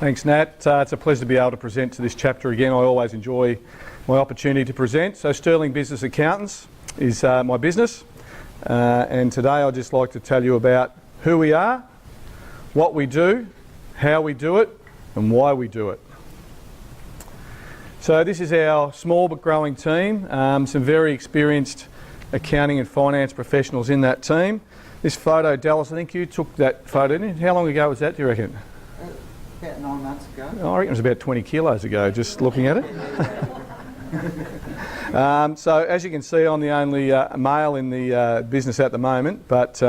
Thanks, Nat. It's a pleasure to be able to present to this chapter again. I always enjoy my opportunity to present. So Sterling Business Accountants is my business, and today I'd just like to tell you about who we are, what we do, how we do it, and why we do it. So this is our small but growing team, some very experienced accounting and finance professionals in that team. This photo, Dallas, I think you took that photo, didn't you? How long ago was that, do you reckon? About 9 months ago. I reckon it was about 20 kilos ago, just looking at it. So as you can see, I'm the only male in the business at the moment, but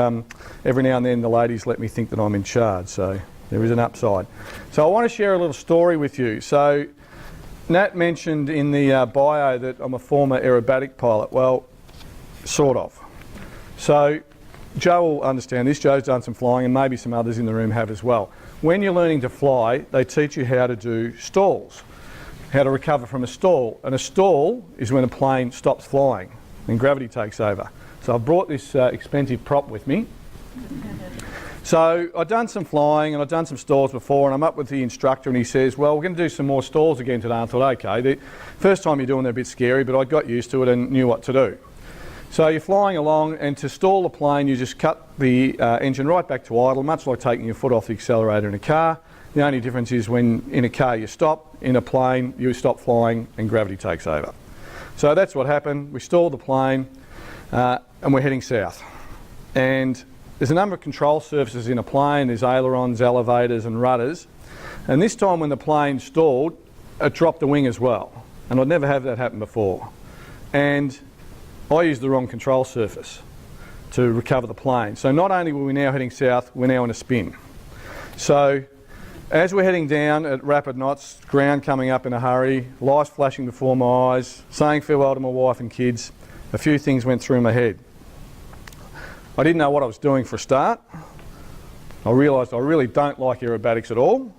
every now and then the ladies let me think that I'm in charge, so there is an upside. So I want to share a little story with you. So Nat mentioned in the bio that I'm a former aerobatic pilot. Well, sort of. So Joe will understand this. Joe's done some flying, and maybe some others in the room have as well. When you're learning to fly, they teach you how to do stalls, how to recover from a stall. And a stall is when a plane stops flying and gravity takes over. So I've brought this expensive prop with me. So I've done some flying and I've done some stalls before, and I'm up with the instructor and he says, well, we're going to do some more stalls again today. I thought, okay, the first time you're doing, they're a bit scary, but I got used to it and knew what to do. So you're flying along, and to stall the plane, you just cut the engine right back to idle, much like taking your foot off the accelerator in a car. The only difference is when in a car you stop, in a plane you stop flying and gravity takes over. So that's what happened. We stalled the plane and we're heading south. And there's a number of control surfaces in a plane. There's ailerons, elevators and rudders. And this time when the plane stalled, it dropped the wing as well. And I'd never had that happen before. And I used the wrong control surface to recover the plane. So not only were we now heading south, we're now in a spin. So as we're heading down at rapid knots, ground coming up in a hurry, lights flashing before my eyes, saying farewell to my wife and kids, a few things went through my head. I didn't know what I was doing for a start. I realised I really don't like aerobatics at all.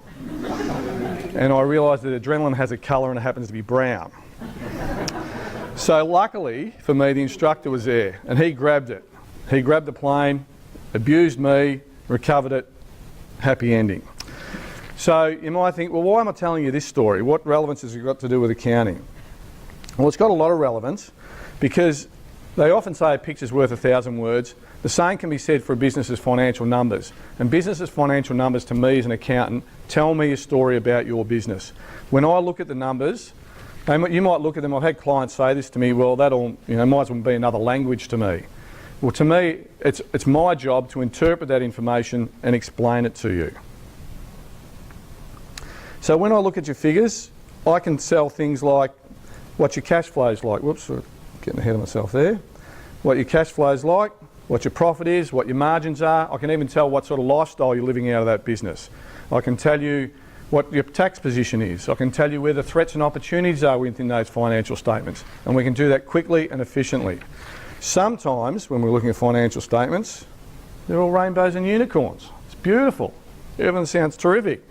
And I realised that adrenaline has a colour and it happens to be brown. So luckily for me, the instructor was there and he grabbed it. He grabbed the plane, abused me, recovered it, happy ending. So you might think, well, why am I telling you this story? What relevance has it got to do with accounting? Well, it's got a lot of relevance because they often say a picture's worth 1,000 words. The same can be said for a business's financial numbers. And business's financial numbers, to me as an accountant, tell me a story about your business. When I look at the numbers, you might look at them, I've had clients say this to me, well, that all, might as well be another language to me. Well, to me, it's my job to interpret that information and explain it to you. So when I look at your figures, I can tell things like what your cash flow is like. Whoops, getting ahead of myself there. What your cash flow is like, what your profit is, what your margins are. I can even tell what sort of lifestyle you're living out of that business. I can tell you what your tax position is. I can tell you where the threats and opportunities are within those financial statements. And we can do that quickly and efficiently. Sometimes when we're looking at financial statements, they're all rainbows and unicorns. It's beautiful. Everything sounds terrific.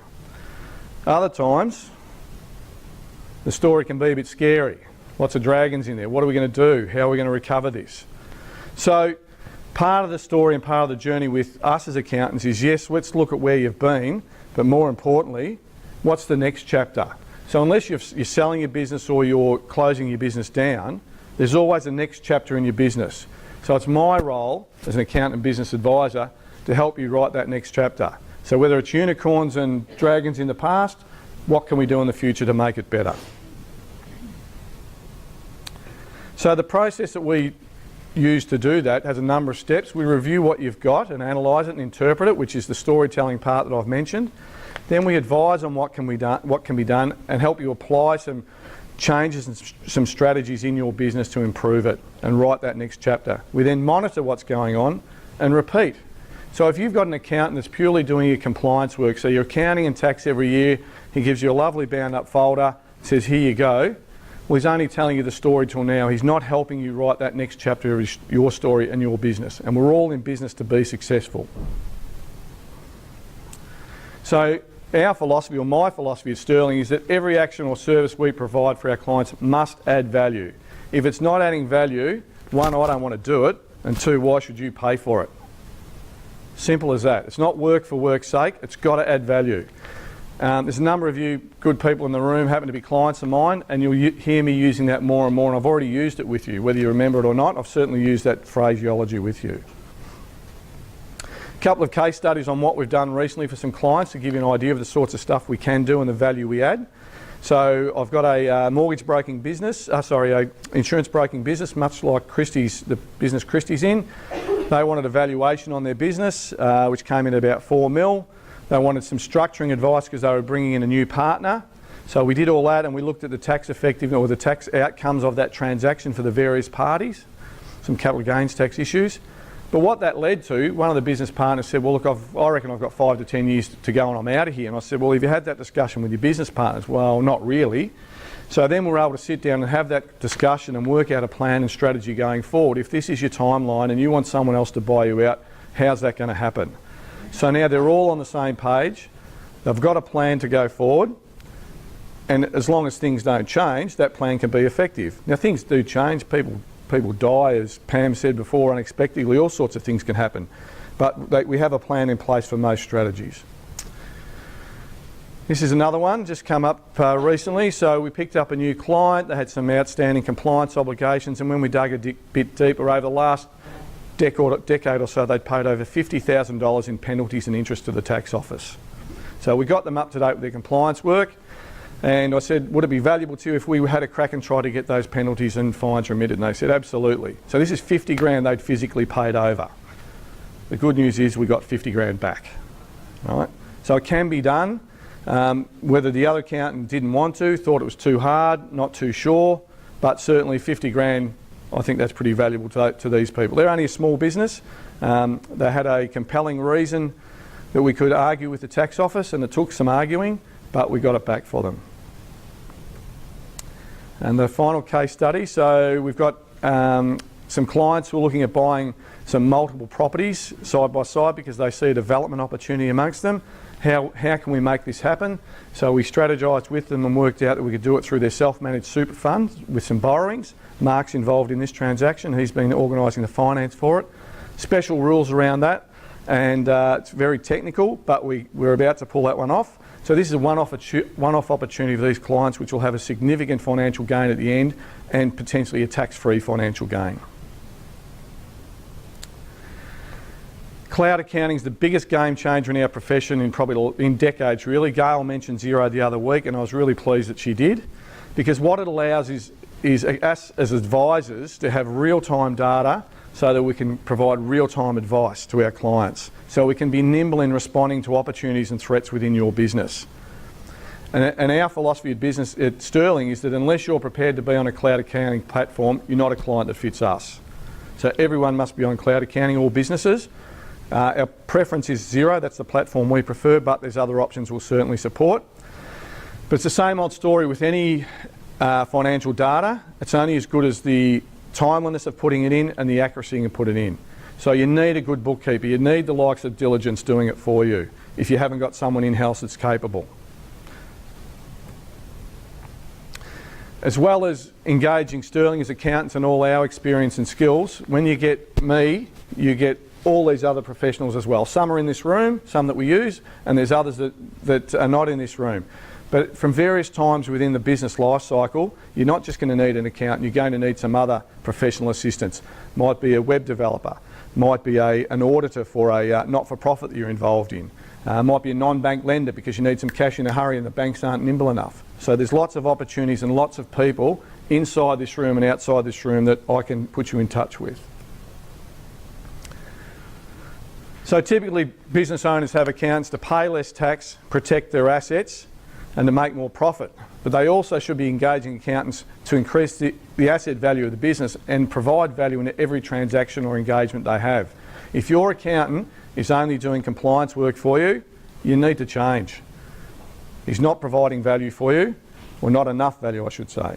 Other times, the story can be a bit scary. Lots of dragons in there. What are we going to do? How are we going to recover this? So part of the story and part of the journey with us as accountants is, yes, let's look at where you've been, but more importantly, what's the next chapter? So unless you're selling your business or you're closing your business down, there's always a next chapter in your business. So it's my role as an accountant and business advisor to help you write that next chapter. So whether it's unicorns and dragons in the past, what can we do in the future to make it better? So the process that we use to do that has a number of steps. We review what you've got and analyse it and interpret it, which is the storytelling part that I've mentioned. Then we advise on what can be done and help you apply some changes and some strategies in your business to improve it and write that next chapter. We then monitor what's going on and repeat. So if you've got an accountant that's purely doing your compliance work, so your accounting and tax every year, he gives you a lovely bound up folder, says here you go. Well, he's only telling you the story till now. He's not helping you write that next chapter of your story and your business. And we're all in business to be successful. So our philosophy, or my philosophy at Sterling, is that every action or service we provide for our clients must add value. If it's not adding value, one, I don't want to do it, and two, why should you pay for it? Simple as that. It's not work for work's sake. It's got to add value. There's a number of you good people in the room happen to be clients of mine, and you'll hear me using that more and more, and I've already used it with you. Whether you remember it or not, I've certainly used that phraseology with you. A couple of case studies on what we've done recently for some clients to give you an idea of the sorts of stuff we can do and the value we add. So I've got a mortgage broking business, a insurance broking business, much like Christie's, the business Christie's in. They wanted a valuation on their business, which came in about 4 mil. They wanted some structuring advice because they were bringing in a new partner. So we did all that, and we looked at the tax effectiveness or the tax outcomes of that transaction for the various parties, some capital gains tax issues. But what that led to, one of the business partners said, well, look, I reckon I've got 5 to 10 years to go and I'm out of here. And I said, well, have you had that discussion with your business partners? Well, not really. So then we were able to sit down and have that discussion and work out a plan and strategy going forward. If this is your timeline and you want someone else to buy you out, how's that going to happen? So now they're all on the same page. They've got a plan to go forward. And as long as things don't change, that plan can be effective. Now, things do change. People die, as Pam said before, unexpectedly. All sorts of things can happen. But we have a plan in place for most strategies. This is another one, just come up recently. So we picked up a new client. They had some outstanding compliance obligations. And when we dug a bit deeper over the last decade or so, they'd paid over $50,000 in penalties and interest to the tax office. So we got them up to date with their compliance work. And I said, would it be valuable to you if we had a crack and try to get those penalties and fines remitted? And they said, absolutely. So this is 50 grand they'd physically paid over. The good news is we got 50 grand back. All right? So it can be done. Whether the other accountant didn't want to, thought it was too hard, not too sure, but certainly 50 grand, I think that's pretty valuable to these people. They're only a small business. They had a compelling reason that we could argue with the tax office, and it took some arguing, but we got it back for them. And the final case study, so we've got some clients who are looking at buying some multiple properties side by side because they see a development opportunity amongst them. How can we make this happen? So we strategised with them and worked out that we could do it through their self-managed super funds with some borrowings. Mark's involved in this transaction. He's been organising the finance for it. Special rules around that, and it's very technical, but we're about to pull that one off. So this is a one-off opportunity for these clients, which will have a significant financial gain at the end and potentially a tax-free financial gain. Cloud accounting is the biggest game changer in our profession in decades, really. Gail mentioned Xero the other week, and I was really pleased that she did, because what it allows is us as advisors to have real-time data so that we can provide real-time advice to our clients. So we can be nimble in responding to opportunities and threats within your business. And our philosophy of business at Sterling is that unless you're prepared to be on a cloud accounting platform, you're not a client that fits us. So everyone must be on cloud accounting, all businesses. Our preference is Xero, that's the platform we prefer, but there's other options we'll certainly support. But it's the same old story with any financial data. It's only as good as the timeliness of putting it in and the accuracy of putting it in. So you need a good bookkeeper. You need the likes of Diligence doing it for you if you haven't got someone in-house that's capable. As well as engaging Sterling as accountants and all our experience and skills, when you get me, you get all these other professionals as well. Some are in this room, some that we use, and there's others that are not in this room. But from various times within the business life cycle, you're not just going to need an accountant, you're going to need some other professional assistance. Might be a web developer, might be an auditor for a not-for-profit that you're involved in. Might be a non-bank lender because you need some cash in a hurry and the banks aren't nimble enough. So there's lots of opportunities and lots of people inside this room and outside this room that I can put you in touch with. So typically business owners have accountants to pay less tax, protect their assets, and to make more profit. But they also should be engaging accountants to increase the asset value of the business and provide value in every transaction or engagement they have. If your accountant is only doing compliance work for you, you need to change. He's not providing value for you, or not enough value, I should say.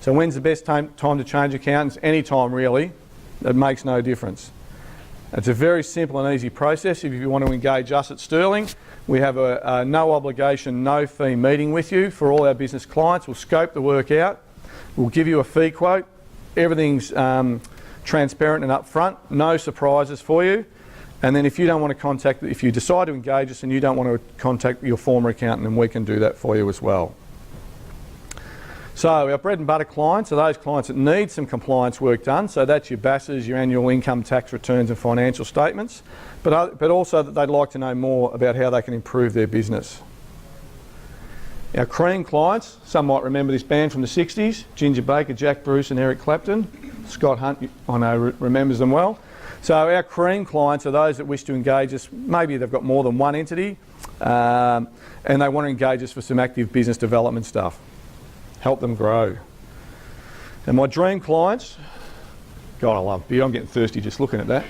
So when's the best time to change accountants? Any time, really. It makes no difference. It's a very simple and easy process. If you want to engage us at Sterling, we have a no obligation, no fee meeting with you for all our business clients. We'll scope the work out. We'll give you a fee quote. Everything's transparent and upfront. No surprises for you. And then if you don't want to contact, if you decide to engage us and you don't want to contact your former accountant, then we can do that for you as well. So our bread and butter clients are those clients that need some compliance work done. So that's your BASs, your annual income tax returns and financial statements, but also that they'd like to know more about how they can improve their business. Our cream clients, some might remember this band from the 60s, Ginger Baker, Jack Bruce and Eric Clapton. Scott Hunt, I know, remembers them well. So our cream clients are those that wish to engage us. Maybe they've got more than one entity and they want to engage us for some active business development stuff. Help them grow. And my dream clients, God, I love beer. I'm getting thirsty just looking at that.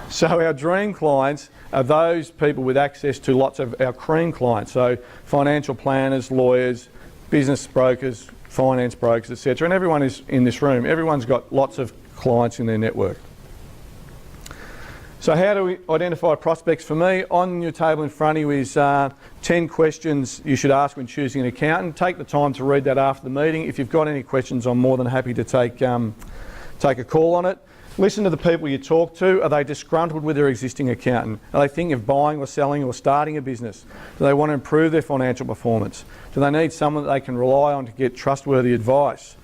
So our dream clients are those people with access to lots of our cream clients. So financial planners, lawyers, business brokers, finance brokers, etc. And everyone is in this room. Everyone's got lots of clients in their network. So how do we identify prospects? For me, on your table in front of you is 10 questions you should ask when choosing an accountant. Take the time to read that after the meeting. If you've got any questions, I'm more than happy to take a call on it. Listen to the people you talk to. Are they disgruntled with their existing accountant? Are they thinking of buying or selling or starting a business? Do they want to improve their financial performance? Do they need someone that they can rely on to get trustworthy advice?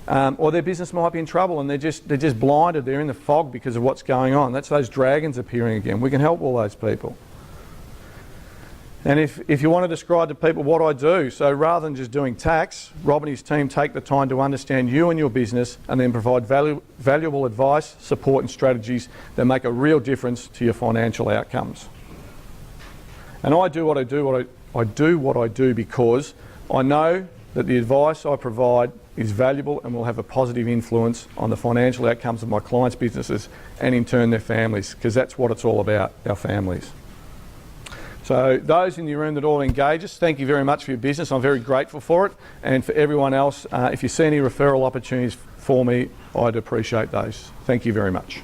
Or their business might be in trouble and they're just blinded, they're in the fog because of what's going on. That's those dragons appearing again. We can help all those people. And if you want to describe to people what I do, so rather than just doing tax, Rob and his team take the time to understand you and your business and then provide valuable advice, support and strategies that make a real difference to your financial outcomes. And I do what I do because I know that the advice I provide is valuable and will have a positive influence on the financial outcomes of my clients' businesses and in turn their families, because that's what it's all about, our families. So those in the room that all engage us, thank you very much for your business. I'm very grateful for it. And for everyone else, if you see any referral opportunities for me, I'd appreciate those. Thank you very much.